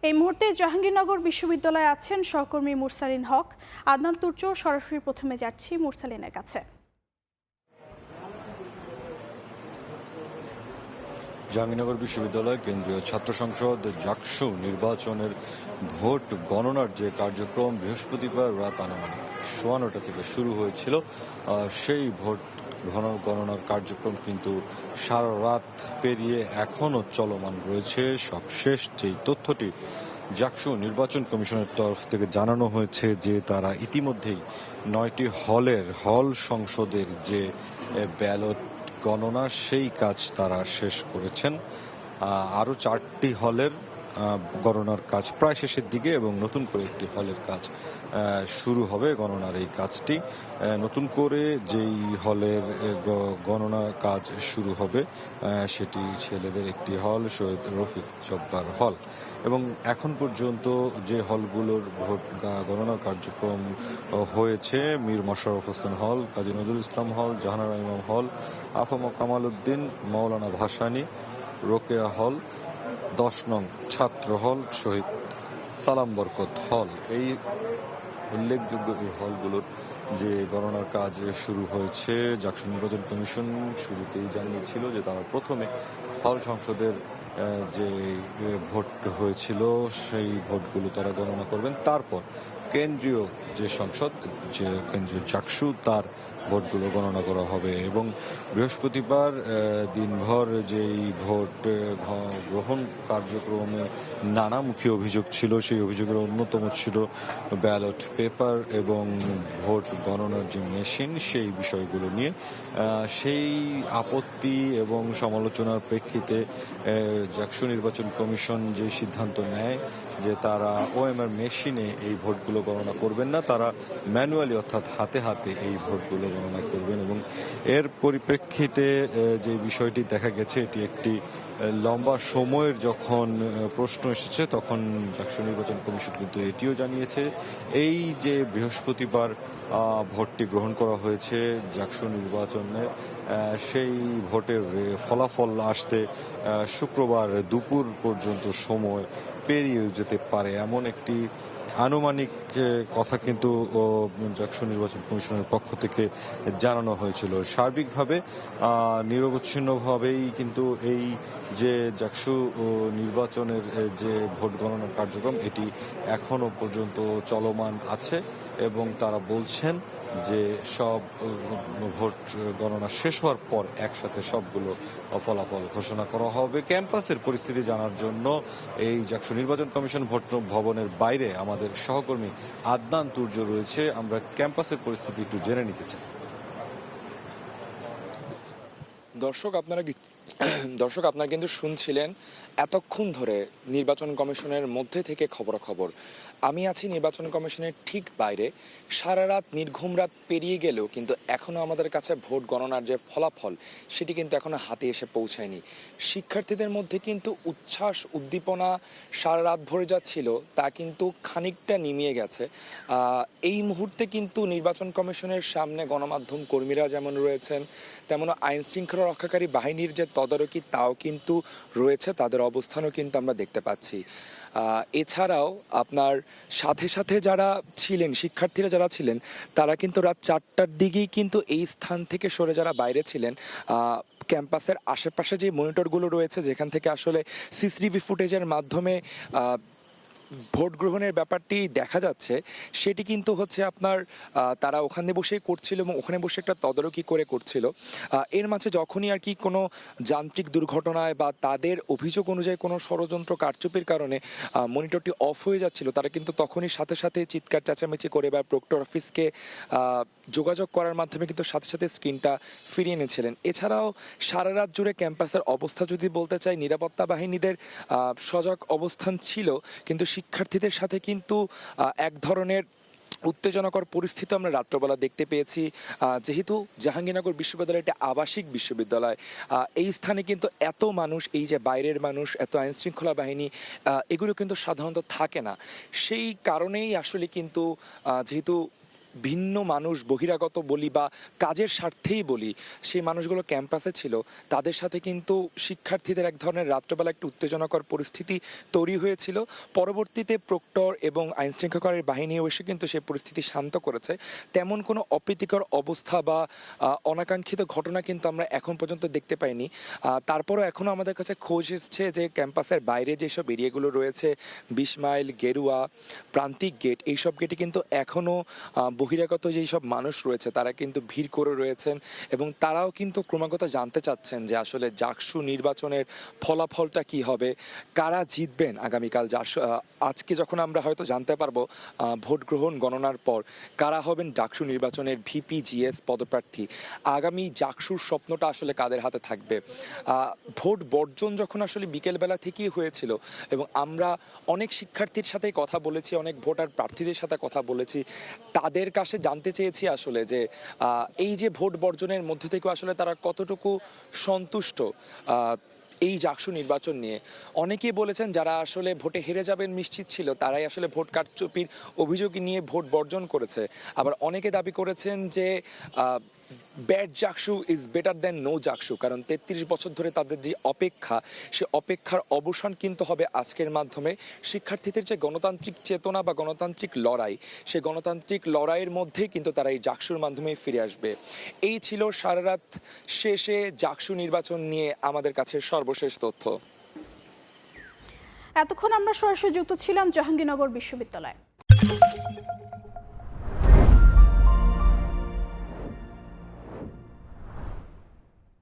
এই মুহূর্তে জাহাঙ্গীরনগর বিশ্ববিদ্যালয়ে আছেন সহকর্মী মুরসালিন হক। আদনান তুর্য, সরাসরি প্রথমে যাচ্ছি মুরসালিনের কাছে। জাহাঙ্গীরনগর বিশ্ববিদ্যালয় কেন্দ্রীয় ছাত্র সংসদ জাকসু নির্বাচনের ভোট গণনার যে কার্যক্রম বৃহস্পতিবার রাত আনুমানিক 9:15 থেকে শুরু হয়েছিল, সেই ভোট গণনার কার্যক্রম কিন্তু সারা রাত পেরিয়ে এখনও চলমান রয়েছে। সবশেষ যেই তথ্যটি জাকসু নির্বাচন কমিশনের তরফ থেকে জানানো হয়েছে যে তারা ইতিমধ্যেই 9টি হল সংসদের যে ব্যালট গণনা সেই কাজ তারা শেষ করেছেন। আরও 4টি হলের গণনার কাজ প্রায় শেষের দিকে এবং নতুন করে একটি হলের কাজ শুরু হবে। গণনার এই কাজটি নতুন করে যেই হলের গণনা কাজ শুরু হবে সেটি ছেলেদের একটি হল, শহীদ রফিক জব্বার হল। এবং এখন পর্যন্ত যে হলগুলোর ভোট গণনার কার্যক্রম হয়েছে মীর মোশাররফ হোসেন হল, কাজী নজরুল ইসলাম হল, জাহানারা ইমাম হল, আফম কামাল উদ্দিন, মৌলানা ভাসানী, রোকেয়া হল, 10 নং ছাত্র হল, শহীদ সালাম বরকত হল। এই উল্লেখযোগ্য এই হলগুলোর যে গণনার কাজ শুরু হয়েছে। জাকসু নির্বাচন কমিশন শুরুতেই জানিয়েছিল যে তারা প্রথমে হল সংসদের যে ভোট হয়েছিল সেই ভোটগুলো তারা গণনা করবেন, তারপর কেন্দ্রীয় যে সংসদ, যে কেন্দ্রীয় জাকসু, তার ভোটগুলো গণনা করা হবে। এবং বৃহস্পতিবার দিনভর যেই ভোট গ্রহণ কার্যক্রমে নানামুখী অভিযোগ ছিল, সেই অভিযোগের অন্যতম ছিল ব্যালট পেপার এবং ভোট গণনার যে মেশিন, সেই বিষয়গুলো নিয়ে সেই আপত্তি এবং সমালোচনার প্রেক্ষিতে জাকসু নির্বাচন কমিশন যে সিদ্ধান্ত নেয় যে তারা ওএমআর মেশিনে এই ভোটগুলো গণনা করবেন না, তারা ম্যানুয়ালি অর্থাৎ হাতে হাতে এই ভোটগুলো গণনা করবেন। এবং এর পরিপ্রেক্ষিতে যে বিষয়টি দেখা গেছে, এটি একটি লম্বা সময়ের যখন প্রশ্ন এসেছে, তখন জাকসু নির্বাচন কমিশন কিন্তু এটিও জানিয়েছে এই যে বৃহস্পতিবার ভোটটি গ্রহণ করা হয়েছে জাকসু নির্বাচনে, সেই ভোটের ফলাফল আসতে শুক্রবার দুপুর পর্যন্ত সময় পেরিয়ে যেতে পারে, এমন একটি আনুমানিক কথা কিন্তু জাকসু নির্বাচন কমিশনের পক্ষ থেকে জানানো হয়েছিল। সার্বিকভাবে নিরবচ্ছিন্নভাবেই কিন্তু এই যে জাকসু নির্বাচনের যে ভোট গণনার কার্যক্রম, এটি এখনো পর্যন্ত চলমান আছে এবং তারা বলছেন যে সব ভোট গণনা শেষ হওয়ার পর একসাথে সবগুলো ফলাফল ঘোষণা করা হবে। ক্যাম্পাসের পরিস্থিতি জানার জন্য এই জাকসু নির্বাচন কমিশন ভোট ভবনের বাইরে আমাদের সহকর্মী আদনান তুর্য রয়েছে। আমরা ক্যাম্পাসের পরিস্থিতি একটু জেনে নিতে চাই। দর্শক আপনারা কিন্তু শুনছিলেন এতক্ষণ ধরে নির্বাচন কমিশনের মধ্যে থেকে খবরাখবর। আমি আছি নির্বাচন কমিশনের ঠিক বাইরে। সারা রাত নির্ঘুম রাত পেরিয়ে গেলেও কিন্তু এখনও আমাদের কাছে ভোট গণনার যে ফলাফল সেটি কিন্তু এখনও হাতে এসে পৌঁছায়নি। শিক্ষার্থীদের মধ্যে কিন্তু উচ্ছ্বাস উদ্দীপনা সারা রাত ভরে যাচ্ছিল, তা কিন্তু খানিকটা নিমিয়ে গেছে। এই মুহূর্তে কিন্তু নির্বাচন কমিশনের সামনে গণমাধ্যম কর্মীরা যেমন রয়েছেন, তেমনও আইন শৃঙ্খলা রক্ষাকারী বাহিনীর যে তদারকি তাও কিন্তু রয়েছে, তাদের অবস্থানও কিন্তু আমরা দেখতে পাচ্ছি। এছাড়াও আপনার সাথে সাথে যারা ছিলেন, শিক্ষার্থীরা যারা ছিলেন, তারা কিন্তু রাত 4টার দিকেই কিন্তু এই স্থান থেকে সরে যারা বাইরে ছিলেন, ক্যাম্পাসের আশেপাশে যে মনিটরগুলো রয়েছে যেখান থেকে আসলে সিসিটিভি ফুটেজের মাধ্যমে ভোট গ্রহণের ব্যাপারটি দেখা যাচ্ছে, সেটি কিন্তু হচ্ছে আপনার তারা ওখানে বসেই করছিল এবং ওখানে বসে একটা তদারকি করে করছিল। এর মাঝে যখনই আর কি কোনো যান্ত্রিক দুর্ঘটনায় বা তাদের অভিযোগ অনুযায়ী কোনো ষড়যন্ত্র কারচুপির কারণে মনিটরটি অফ হয়ে যাচ্ছিল, তারা কিন্তু তখনই সাথে সাথে চিৎকার চেঁচামেচি করে বা প্রক্টর অফিসকে যোগাযোগ করার মাধ্যমে কিন্তু সাথে সাথে স্ক্রিনটা ফিরিয়ে এনেছিলেন। এছাড়াও সারা রাত জুড়ে ক্যাম্পাসের অবস্থা যদি বলতে চাই, নিরাপত্তা বাহিনীদের সজাগ অবস্থান ছিল, কিন্তু শিক্ষার্থীদের সাথে কিন্তু এক ধরনের উত্তেজনাকর পরিস্থিতি আমরা রাত্রবেলা দেখতে পেয়েছি। যেহেতু জাহাঙ্গীরনগর বিশ্ববিদ্যালয় একটা আবাসিক বিশ্ববিদ্যালয়, এই স্থানে কিন্তু এত মানুষ, এই যে বাইরের মানুষ, এত আইন শৃঙ্খলা বাহিনী, এগুলো কিন্তু সাধারণত থাকে না। সেই কারণেই আসলে কিন্তু যেহেতু ভিন্ন মানুষ বহিরাগত বলি বা কাজের স্বার্থেই বলি সেই মানুষগুলো ক্যাম্পাসে ছিল, তাদের সাথে কিন্তু শিক্ষার্থীদের এক ধরনের রাত্রেবেলা একটু উত্তেজনাকর পরিস্থিতি তৈরি হয়েছিল। পরবর্তীতে প্রক্টর এবং আইন শৃঙ্খলার বাহিনীও এসে কিন্তু সেই পরিস্থিতি শান্ত করেছে। তেমন কোনো অপ্রীতিকর অবস্থা বা অনাকাঙ্ক্ষিত ঘটনা কিন্তু আমরা এখন পর্যন্ত দেখতে পাইনি। তারপরও এখনও আমাদের কাছে খোঁজ এসছে যে ক্যাম্পাসের বাইরে যেসব এরিয়াগুলো রয়েছে, 20 মাইল, গেরুয়া, প্রান্তিক গেট, এইসব গেটে কিন্তু এখনও বহিরাগত যেই সব মানুষ রয়েছে তারা কিন্তু ভিড় করে রয়েছেন এবং তারাও কিন্তু ক্রমাগত জানতে চাচ্ছেন যে আসলে জাকসু নির্বাচনের ফলাফলটা কি হবে, কারা জিতবেন আগামীকাল। আজকে যখন আমরা হয়তো জানতে পারবো ভোট গ্রহণ গণনার পর কারা হবেন ডাকসু নির্বাচনের ভিপি জিএস পদপ্রার্থী, আগামী জাকসুর স্বপ্নটা আসলে কাদের হাতে থাকবে। ভোট বর্জন যখন আসলে বিকেলবেলা থেকেই হয়েছিল এবং আমরা অনেক শিক্ষার্থীর সাথে কথা বলেছি, অনেক ভোটার প্রার্থীদের সাথে কথা বলেছি, তাদের কাছে জানতে চেয়েছি আসলে যে এই যে ভোট বর্জনের মধ্যে থেকেও আসলে তারা কতটুকু সন্তুষ্ট এই জাকসু নির্বাচন নিয়ে। অনেকেই বলেছেন যারা আসলে ভোটে হেরে যাবেন নিশ্চিত ছিল তারাই আসলে ভোট কারচুপির অভিযোগ নিয়ে ভোট বর্জন করেছে। আবার অনেকে দাবি করেছেন যে bad JAKSU is better than no JAKSU, কারণ 33 বছর ধরে তাদের যে অপেক্ষা, সে অপেক্ষার অবসান কিন্তু হবে আজকের মাধ্যমে। শিক্ষার্থীদের যে গণতান্ত্রিক চেতনা বা গণতান্ত্রিক লড়াই, সে গণতান্ত্রিক লড়াইয়ের মধ্যেই কিন্তু তারা এই জাকসুর মাধ্যমে ফিরে আসবে। এই ছিল সারা রাত শেষে জাকসু নির্বাচন নিয়ে আমাদের কাছে সর্বশেষ তথ্য। এতক্ষণ আমরা সরাসরি যুক্ত ছিলাম জাহাঙ্গীরনগর বিশ্ববিদ্যালয়ে।